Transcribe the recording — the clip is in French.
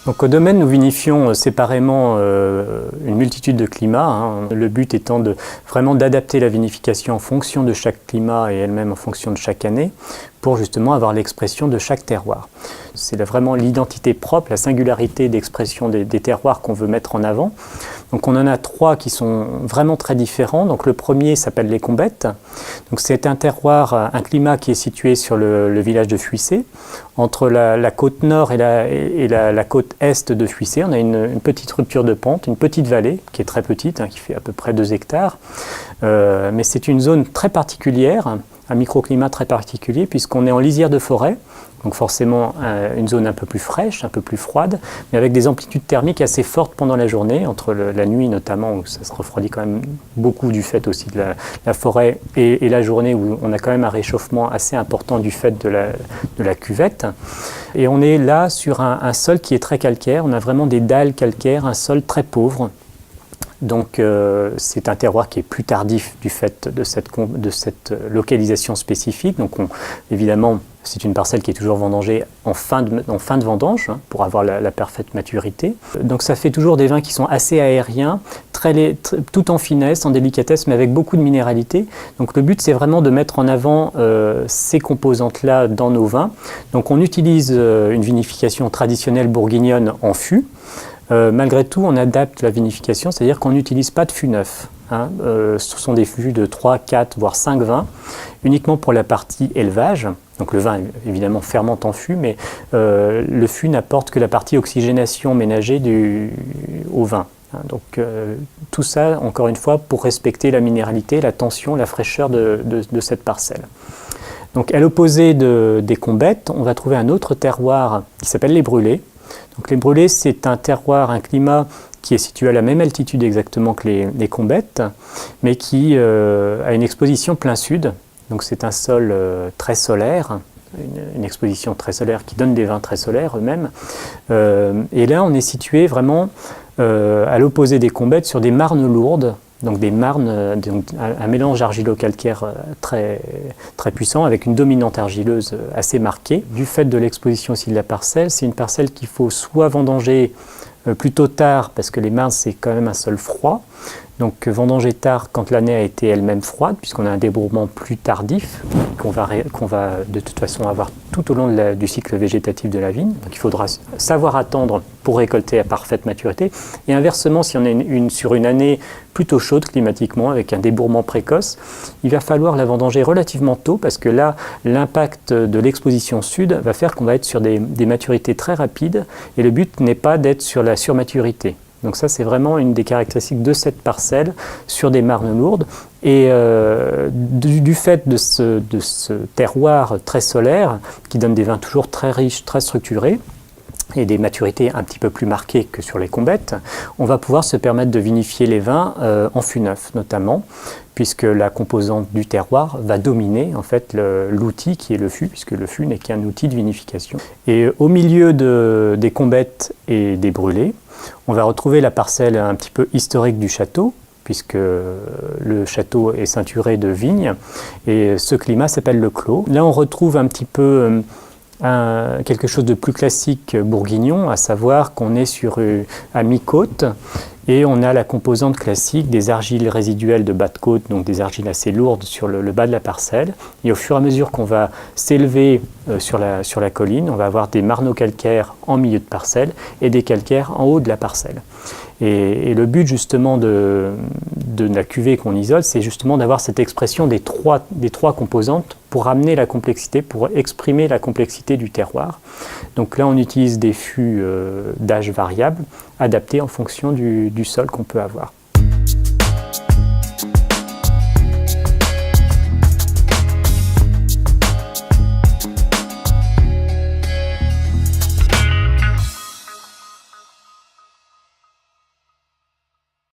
Donc au domaine, nous vinifions séparément une multitude de climats. Le but étant vraiment d'adapter la vinification en fonction de chaque climat et elle-même en fonction de chaque année pour justement avoir l'expression de chaque terroir. C'est vraiment l'identité propre, la singularité d'expression des terroirs qu'on veut mettre en avant. Donc on en a 3 qui sont vraiment très différents. Donc le premier s'appelle les Combettes. Donc c'est un terroir, un climat qui est situé sur le village de Fuissé, entre la côte nord et la côte est de Fuissé. On a une petite rupture de pente, une petite vallée qui est très petite, qui fait à peu près 2 hectares. Mais c'est une zone très particulière, un microclimat très particulier puisqu'on est en lisière de forêt, donc forcément une zone un peu plus fraîche, un peu plus froide, mais avec des amplitudes thermiques assez fortes pendant la journée, entre la nuit notamment où ça se refroidit quand même beaucoup du fait aussi de la forêt et la journée où on a quand même un réchauffement assez important du fait de la cuvette. Et on est là sur un sol qui est très calcaire, on a vraiment des dalles calcaires, un sol très pauvre. Donc c'est un terroir qui est plus tardif du fait de cette localisation spécifique. Donc évidemment, c'est une parcelle qui est toujours vendangée en fin de vendange pour avoir la parfaite maturité. Donc ça fait toujours des vins qui sont assez aériens, tout en finesse, en délicatesse, mais avec beaucoup de minéralité. Donc le but, c'est vraiment de mettre en avant ces composantes-là dans nos vins. Donc on utilise une vinification traditionnelle bourguignonne en fût. Malgré tout, on adapte la vinification, c'est-à-dire qu'on n'utilise pas de fût neuf. Ce sont des fûts de 3, 4, voire 5 vins, uniquement pour la partie élevage. Donc le vin, évidemment, fermente en fût, mais le fût n'apporte que la partie oxygénation ménagée au vin. Donc tout ça, encore une fois, pour respecter la minéralité, la tension, la fraîcheur de cette parcelle. Donc à l'opposé des Combettes, on va trouver un autre terroir qui s'appelle les Brûlés. Donc les Brûlés, c'est un terroir, un climat qui est situé à la même altitude exactement que les Combettes, mais qui a une exposition plein sud. Donc c'est un sol très solaire, une exposition très solaire qui donne des vins très solaires eux-mêmes. Et là, on est situé vraiment à l'opposé des Combettes sur des marnes lourdes. Donc des marnes, donc un mélange argilo-calcaire très puissant avec une dominante argileuse assez marquée. Du fait de l'exposition aussi de la parcelle, c'est une parcelle qu'il faut soit vendanger plutôt tard parce que les marnes c'est quand même un sol froid. Donc vendanger tard quand l'année a été elle-même froide puisqu'on a un débourrement plus tardif qu'on va de toute façon avoir tout au long du cycle végétatif de la vigne. Donc il faudra savoir attendre pour récolter à parfaite maturité. Et inversement, si on est sur une année plutôt chaude climatiquement avec un débourrement précoce, il va falloir la vendanger relativement tôt parce que là, l'impact de l'exposition sud va faire qu'on va être sur des maturités très rapides et le but n'est pas d'être sur la surmaturité. Donc ça, c'est vraiment une des caractéristiques de cette parcelle sur des marnes lourdes. Et du fait de ce terroir très solaire, qui donne des vins toujours très riches, très structurés, et des maturités un petit peu plus marquées que sur les Combettes, on va pouvoir se permettre de vinifier les vins en fût neuf notamment, puisque la composante du terroir va dominer en fait l'outil qui est le fût, puisque le fût n'est qu'un outil de vinification. Et au milieu des Combettes et des Brûlés, on va retrouver la parcelle un petit peu historique du château, puisque le château est ceinturé de vignes, et ce climat s'appelle le clos. Là, on retrouve un petit peu quelque chose de plus classique bourguignon, à savoir qu'on est à mi-côte, et on a la composante classique des argiles résiduelles de bas de côte, donc des argiles assez lourdes sur le bas de la parcelle. Et au fur et à mesure qu'on va s'élever sur la colline, on va avoir des marneaux calcaires en milieu de parcelle et des calcaires en haut de la parcelle. Et le but justement de la cuvée qu'on isole, c'est justement d'avoir cette expression des trois composantes pour amener la complexité, pour exprimer la complexité du terroir. Donc là, on utilise des fûts d'âge variable, adaptés en fonction du sol qu'on peut avoir.